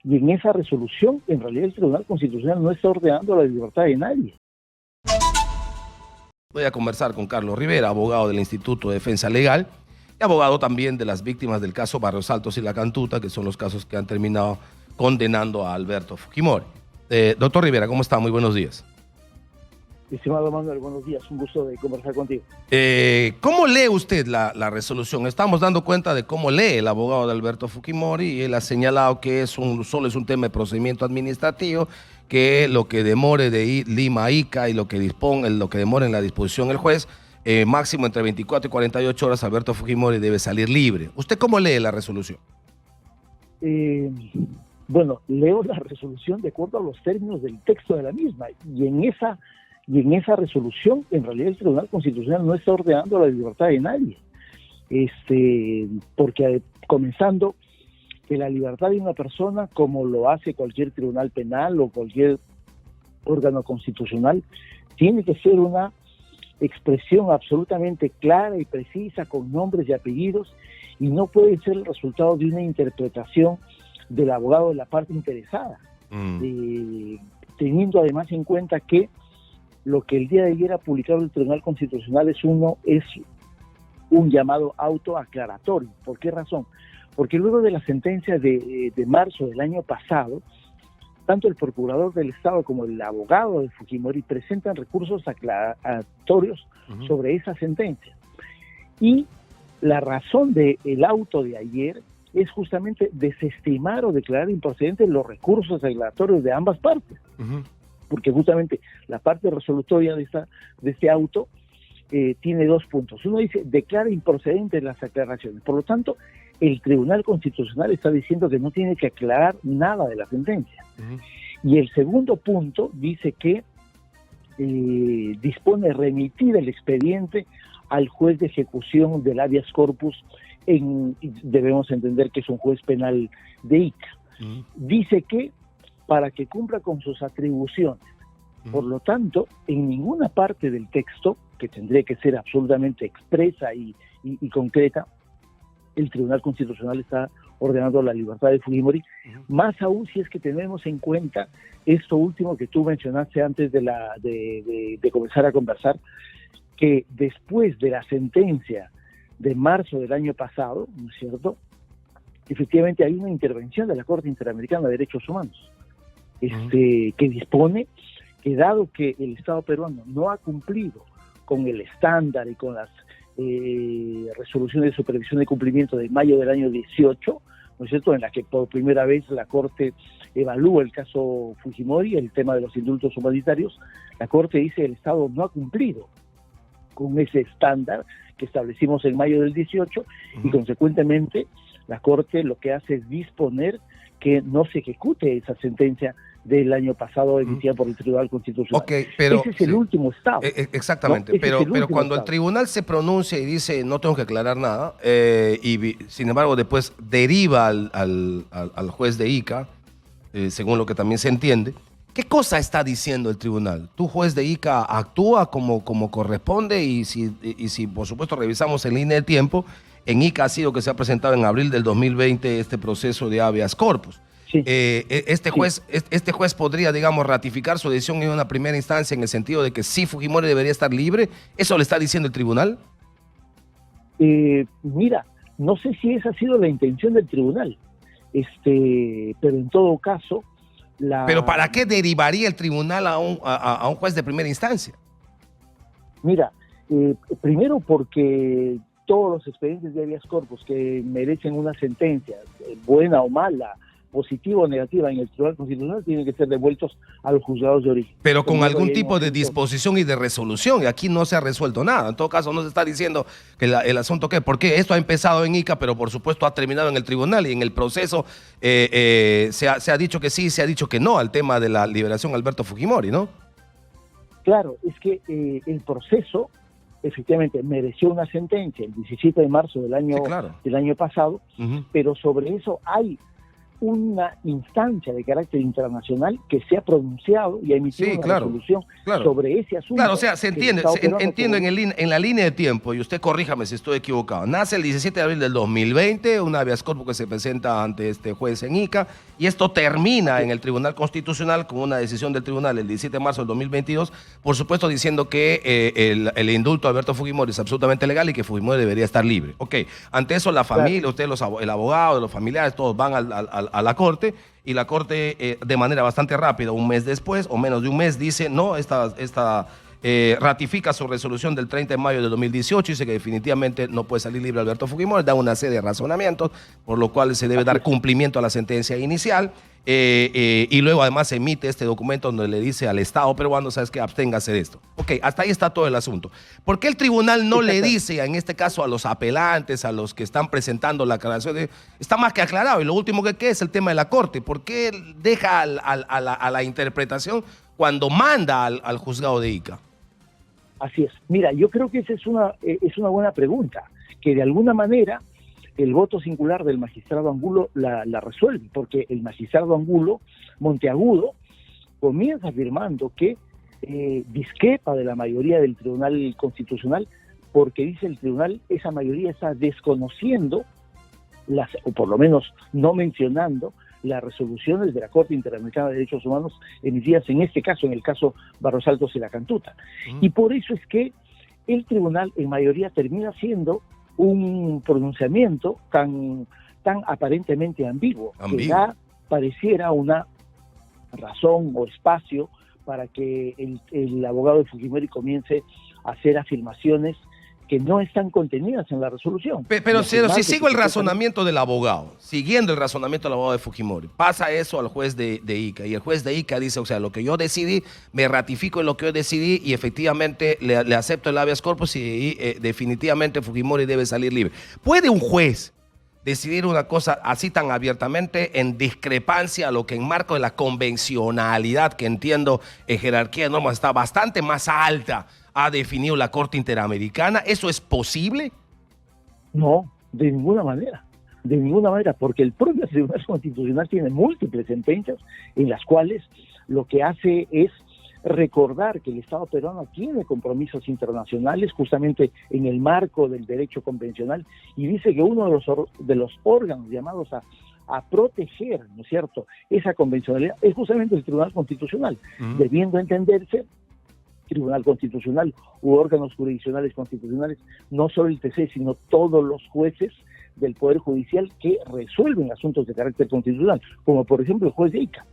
Y en esa resolución, en realidad el Tribunal Constitucional no está ordenando la libertad de nadie. Voy a conversar con Carlos Rivera, abogado del Instituto de Defensa Legal y abogado también de las víctimas del caso Barrios Altos y La Cantuta, que son los casos que han terminado condenando a Alberto Fujimori. Doctor Rivera, ¿cómo está? Muy buenos días. Estimado Manuel, buenos días, un gusto de conversar contigo. ¿Cómo lee usted la resolución? Estamos dando cuenta de cómo lee el abogado de Alberto Fujimori y él ha señalado que solo es un tema de procedimiento administrativo, que lo que demore de Lima a Ica y lo que demore en la disposición el juez, máximo entre 24 y 48 horas, Alberto Fujimori debe salir libre. ¿Usted cómo lee la resolución? Bueno, leo la resolución de acuerdo a los términos del texto de la misma, y en esa resolución, en realidad el Tribunal Constitucional no está ordenando la libertad de nadie, porque comenzando que la libertad de una persona, como lo hace cualquier tribunal penal o cualquier órgano constitucional, tiene que ser una expresión absolutamente clara y precisa, con nombres y apellidos, y no puede ser el resultado de una interpretación del abogado de la parte interesada, teniendo además en cuenta que lo que el día de ayer ha publicado el Tribunal Constitucional es un llamado autoaclaratorio. ¿Por qué razón? Porque luego de la sentencia de marzo del año pasado, tanto el procurador del Estado como el abogado de Fujimori presentan recursos aclaratorios sobre esa sentencia. Y la razón del auto de ayer es justamente desestimar o declarar improcedentes los recursos aclaratorios de ambas partes. Porque justamente la parte resolutoria de este auto tiene dos puntos. Uno dice, declara improcedentes las aclaraciones. Por lo tanto, el Tribunal Constitucional está diciendo que no tiene que aclarar nada de la sentencia. Y el segundo punto dice que dispone remitir el expediente al juez de ejecución del habeas corpus, debemos entender que es un juez penal de Ica. Dice que para que cumpla con sus atribuciones. Por lo tanto, en ninguna parte del texto, que tendría que ser absolutamente expresa y concreta, el Tribunal Constitucional está ordenando la libertad de Fujimori, más aún si es que tenemos en cuenta esto último que tú mencionaste antes de comenzar a conversar, que después de la sentencia de marzo del año pasado, ¿no es cierto?, efectivamente hay una intervención de la Corte Interamericana de Derechos Humanos, que dispone que dado que el Estado peruano no ha cumplido con el estándar y con las resoluciones de supervisión de cumplimiento de mayo del año 18, ¿no es cierto?, en la que por primera vez la Corte evalúa el caso Fujimori, el tema de los indultos humanitarios, la Corte dice que el Estado no ha cumplido con ese estándar que establecimos en mayo del 18 y consecuentemente la Corte lo que hace es disponer que no se ejecute esa sentencia del año pasado emitida por el Tribunal Constitucional. Pero, ese es el último estado. Exactamente, ¿no? Pero cuando el tribunal se pronuncia y dice no tengo que aclarar nada, y sin embargo después deriva al juez de Ica, según lo que también se entiende, ¿qué cosa está diciendo el tribunal? ¿Tu juez de Ica actúa como corresponde? Y si por supuesto revisamos en línea de tiempo, en Ica ha sido que se ha presentado en abril del 2020 este proceso de habeas corpus. Sí. Este juez podría, digamos, ratificar su decisión en una primera instancia en el sentido de que sí, Fujimori debería estar libre. ¿Eso le está diciendo el tribunal? Mira, no sé si esa ha sido la intención del tribunal, pero en todo caso... ¿Pero para qué derivaría el tribunal a un juez de primera instancia? Mira, primero porque todos los expedientes de habeas corpus que merecen una sentencia, buena o mala, positiva o negativa en el Tribunal Constitucional, tienen que ser devueltos a los juzgados de origen. Pero con algún tipo de disposición y de resolución, y aquí no se ha resuelto nada. En todo caso, no se está diciendo que el asunto que, porque esto ha empezado en Ica, pero por supuesto ha terminado en el tribunal, y en el proceso se ha dicho que sí, se ha dicho que no al tema de la liberación de Alberto Fujimori, ¿no? Claro, es que el proceso efectivamente mereció una sentencia el 17 de marzo del año pasado, pero sobre eso hay una instancia de carácter internacional que se ha pronunciado y ha emitido una resolución sobre ese asunto. Claro, o sea, se entiende, entiendo en la línea de tiempo, y usted corríjame si estoy equivocado. Nace el 17 de abril del 2020, un habeas corpus que se presenta ante este juez en Ica, y esto termina en el Tribunal Constitucional con una decisión del tribunal el 17 de marzo del 2022, por supuesto diciendo que el indulto de Alberto Fujimori es absolutamente legal y que Fujimori debería estar libre. Ok, ante eso la familia, usted, el abogado, los familiares, todos van a la Corte, y la Corte de manera bastante rápida, un mes después o menos de un mes, dice no, ratifica su resolución del 30 de mayo de 2018, dice que definitivamente no puede salir libre Alberto Fujimori, da una serie de razonamientos, por lo cual se debe dar cumplimiento a la sentencia inicial, y luego además emite este documento donde le dice al Estado peruano, sabes que absténgase de esto. Ok, hasta ahí está todo el asunto. ¿Por qué el tribunal no le dice, en este caso a los apelantes, a los que están presentando la aclaración? Está más que aclarado, y lo último que queda es el tema de la Corte. ¿Por qué deja a la interpretación cuando manda al juzgado de Ica? Así es. Mira, yo creo que esa es una buena pregunta, que de alguna manera el voto singular del magistrado Angulo la resuelve, porque el magistrado Angulo Monteagudo comienza afirmando que discrepa de la mayoría del Tribunal Constitucional, porque dice el tribunal, esa mayoría está desconociendo, o por lo menos no mencionando, las resoluciones de la Corte Interamericana de Derechos Humanos emitidas en este caso, en el caso Barros Altos y La Cantuta. Y por eso es que el tribunal en mayoría termina siendo un pronunciamiento tan aparentemente ambiguo, que ya pareciera una razón o espacio para que el abogado de Fujimori comience a hacer afirmaciones que no están contenidas en la resolución. Pero si sigo el razonamiento del abogado, siguiendo el razonamiento del abogado de Fujimori, pasa eso al juez de Ica, y el juez de Ica dice, o sea, lo que yo decidí, me ratifico en lo que yo decidí, y efectivamente le acepto el habeas corpus, y definitivamente Fujimori debe salir libre. ¿Puede un juez decidir una cosa así tan abiertamente en discrepancia a lo que en marco de la convencionalidad, que entiendo en jerarquía de normas está bastante más alta, ha definido la Corte Interamericana? ¿Eso es posible? No, de ninguna manera, porque el propio Tribunal Constitucional tiene múltiples sentencias en las cuales lo que hace es recordar que el Estado peruano tiene compromisos internacionales justamente en el marco del derecho convencional, y dice que uno de los órganos llamados a proteger, ¿no es cierto?, esa convencionalidad es justamente el Tribunal Constitucional, debiendo entenderse Tribunal Constitucional u órganos jurisdiccionales constitucionales, no solo el TC, sino todos los jueces del Poder Judicial que resuelven asuntos de carácter constitucional, como por ejemplo el juez de Ica,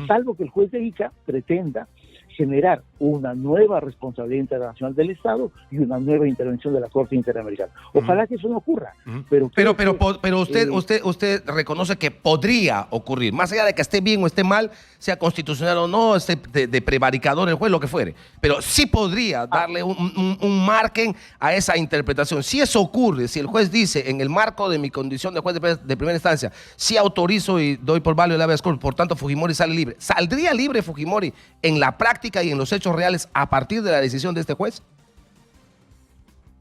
salvo que el juez de Ica pretenda generar una nueva responsabilidad internacional del Estado y una nueva intervención de la Corte Interamericana. Ojalá que eso no ocurra. Pero usted reconoce que podría ocurrir, más allá de que esté bien o esté mal, sea constitucional o no, esté de prevaricador el juez, lo que fuere. Pero sí podría darle un margen a esa interpretación. Si eso ocurre, si el juez dice, en el marco de mi condición de juez de primera instancia, sí autorizo y doy por válido el habeas corpus, por tanto Fujimori sale libre, ¿saldría libre Fujimori en la práctica y en los hechos reales a partir de la decisión de este juez?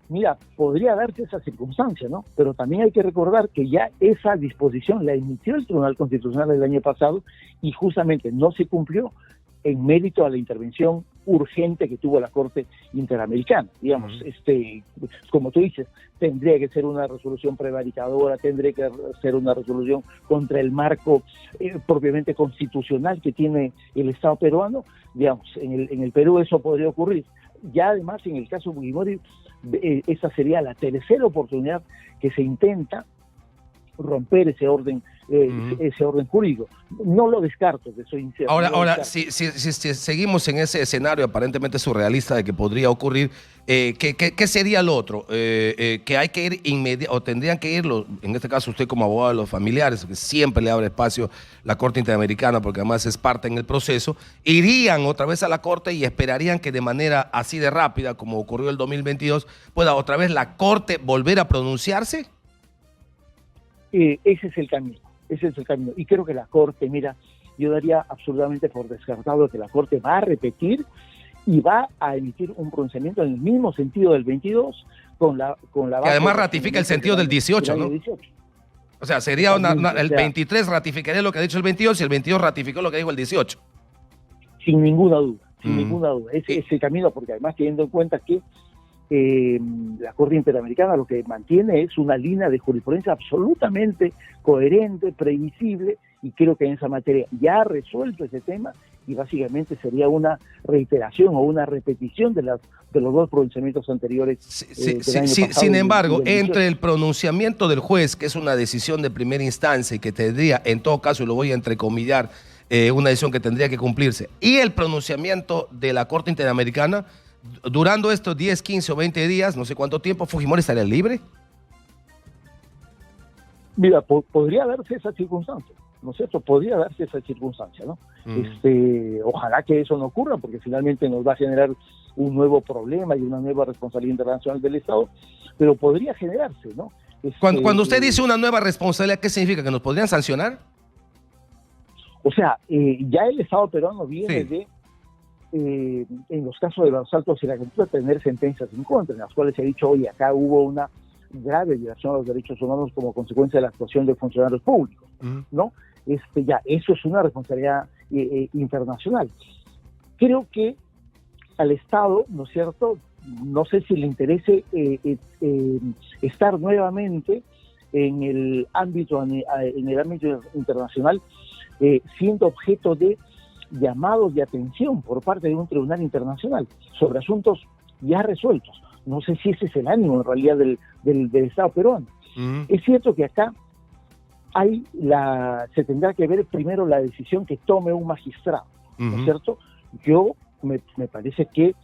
Mira, podría darse esa circunstancia, ¿no? Pero también hay que recordar que ya esa disposición la emitió el Tribunal Constitucional el año pasado y justamente no se cumplió en mérito a la intervención urgente que tuvo la Corte Interamericana. Digamos, como tú dices, tendría que ser una resolución prevaricadora, tendría que ser una resolución contra el marco propiamente constitucional que tiene el Estado peruano. Digamos, en el Perú eso podría ocurrir. Ya además, en el caso de Fujimori, esa sería la tercera oportunidad que se intenta romper ese orden jurídico. No lo descarto, que soy incierto. Ahora, si seguimos en ese escenario aparentemente surrealista de que podría ocurrir, ¿qué sería lo otro? Que hay que ir o tendrían que ir, en este caso usted como abogado de los familiares, que siempre le abre espacio la Corte Interamericana, porque además es parte en el proceso, irían otra vez a la Corte y esperarían que de manera así de rápida, como ocurrió el 2022, pueda otra vez la Corte volver a pronunciarse. Ese es el camino. Y creo que la Corte, mira, yo daría absolutamente por descartado que la Corte va a repetir y va a emitir un pronunciamiento en el mismo sentido del 22 con la base. Que además ratifica el sentido del 18, ¿no? O sea, sería el 23 ratificaría lo que ha dicho el 22 y el 22 ratificó lo que dijo el 18. Sin ninguna duda, sin ninguna duda. Ese camino, porque además teniendo en cuenta que la Corte Interamericana lo que mantiene es una línea de jurisprudencia absolutamente coherente, previsible, y creo que en esa materia ya ha resuelto ese tema y básicamente sería una reiteración o una repetición de los dos pronunciamientos anteriores. Sin embargo, entre el pronunciamiento del juez, que es una decisión de primera instancia y que tendría, en todo caso, y lo voy a entrecomillar, una decisión que tendría que cumplirse, y el pronunciamiento de la Corte Interamericana, durando estos 10, 15 o 20 días, no sé cuánto tiempo, ¿Fujimori estaría libre? Mira, podría darse esa circunstancia, ¿no es cierto? Podría darse esa circunstancia, ¿no? Ojalá que eso no ocurra, porque finalmente nos va a generar un nuevo problema y una nueva responsabilidad internacional del Estado, pero podría generarse, ¿no? Cuando usted dice una nueva responsabilidad, ¿qué significa? ¿Que nos podrían sancionar? O sea, ya el Estado peruano viene de, en los casos de los asaltos y la captura, tener sentencias en contra, en las cuales se ha dicho, oye, acá hubo una grave violación a los derechos humanos como consecuencia de la actuación de funcionarios públicos, ¿no? Ya, eso es una responsabilidad internacional. Creo que al Estado, ¿no es cierto?, no sé si le interese estar nuevamente en el ámbito internacional, siendo objeto de llamados de atención por parte de un tribunal internacional sobre asuntos ya resueltos. No sé si ese es el ánimo en realidad del Estado peruano. Es cierto que acá se tendrá que ver primero la decisión que tome un magistrado, ¿no es cierto? Me parece que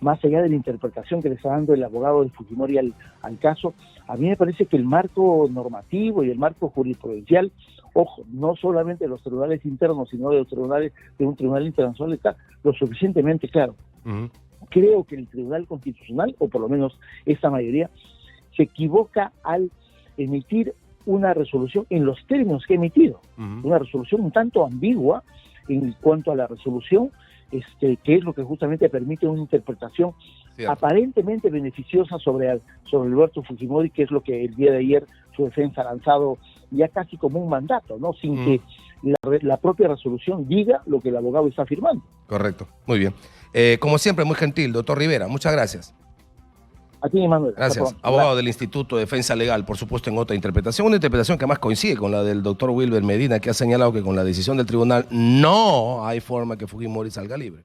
más allá de la interpretación que le está dando el abogado de Fujimori al caso, a mí me parece que el marco normativo y el marco jurisprudencial, ojo, no solamente de los tribunales internos, sino de un tribunal internacional, está lo suficientemente claro. Creo que el Tribunal Constitucional, o por lo menos esta mayoría, se equivoca al emitir una resolución en los términos que ha emitido, una resolución un tanto ambigua en cuanto a la resolución, que es lo que justamente permite una interpretación aparentemente beneficiosa sobre Alberto Fujimori, que es lo que el día de ayer su defensa ha lanzado ya casi como un mandato, ¿no? Sin que la propia resolución diga lo que el abogado está afirmando. Correcto, muy bien. Como siempre, muy gentil, doctor Rivera, muchas gracias. A ti, Manuel. Gracias. Abogado del Instituto de Defensa Legal, por supuesto en otra interpretación, una interpretación que más coincide con la del doctor Wilber Medina, que ha señalado que con la decisión del tribunal no hay forma que Fujimori salga libre.